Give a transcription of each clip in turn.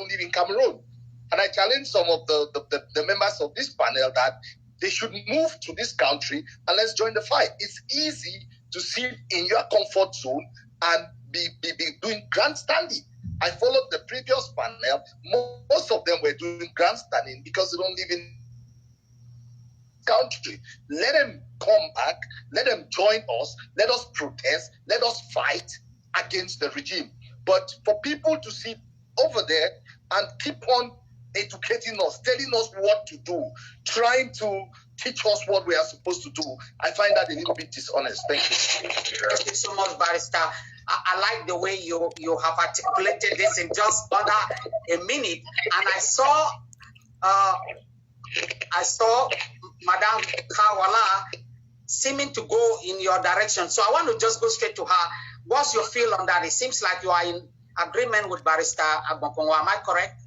don't live in Cameroon. And I challenge some of the members of this panel that they should move to this country and let's join the fight. It's easy to sit in your comfort zone and be doing grandstanding. I followed the previous panel. Most of them were doing grandstanding because they don't live in country. Let them come back. Let them join us. Let us protest. Let us fight against the regime. But for people to sit over there and keep on educating us, telling us what to do, trying to teach us what we are supposed to do, I find that a little bit dishonest. Thank you. Thank you so much, Barrister. I like the way you have articulated this in just under a minute. And I saw Madam Walla seeming to go in your direction. So I want to just go straight to her. What's your feel on that? It seems like you are in agreement with Barrister Nkongho. Am I correct?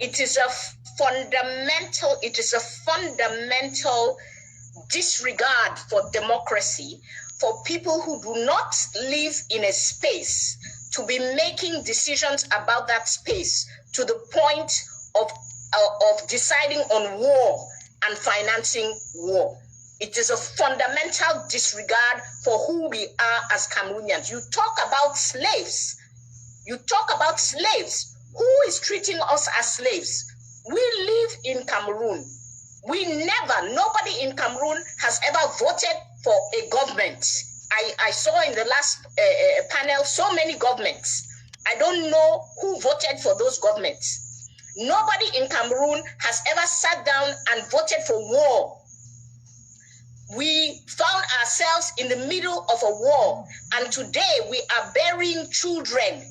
It is a fundamental disregard for democracy for people who do not live in a space to be making decisions about that space to the point of deciding on war and financing war. It is a fundamental disregard for who we are as Cameroonians. You talk about slaves. Who is treating us as slaves? We live in Cameroon. Nobody in Cameroon has ever voted for a government. I saw in the last panel so many governments. I don't know who voted for those governments. Nobody in Cameroon has ever sat down and voted for war. We found ourselves in the middle of a war, and today we are burying children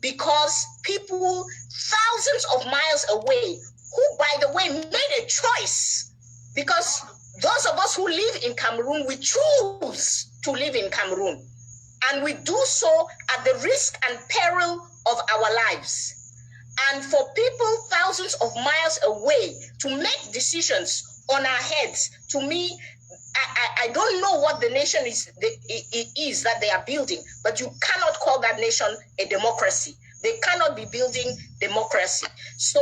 because people thousands of miles away, who, by the way, made a choice, because those of us who live in Cameroon, we choose to live in Cameroon, and we do so at the risk and peril of our lives. And for people thousands of miles away to make decisions on our heads, to me, I don't know what the nation is that they are building, but you cannot call that nation a democracy. They cannot be building democracy. So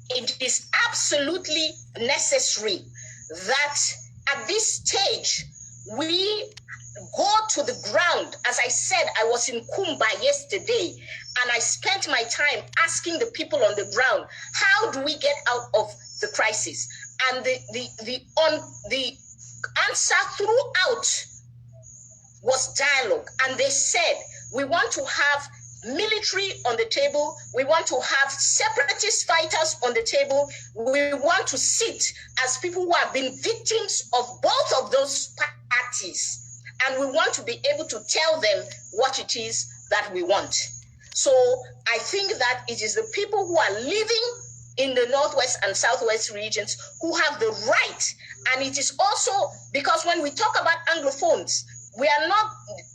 it is absolutely necessary that at this stage, we go to the ground. As I said, I was in Kumba yesterday, and I spent my time asking the people on the ground, how do we get out of the crisis? And the answer throughout was dialogue. And they said, we want to have military on the table. We want to have separatist fighters on the table. We want to sit as people who have been victims of both of those parties. And we want to be able to tell them what it is that we want. So I think that it is the people who are living in the Northwest and Southwest regions who have the right. And it is also because when we talk about Anglophones,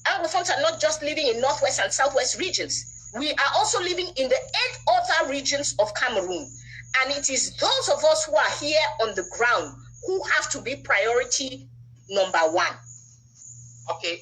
Anglophones are not just living in Northwest and Southwest regions. We are also living in the 8 other regions of Cameroon. And it is those of us who are here on the ground who have to be priority number one. Okay.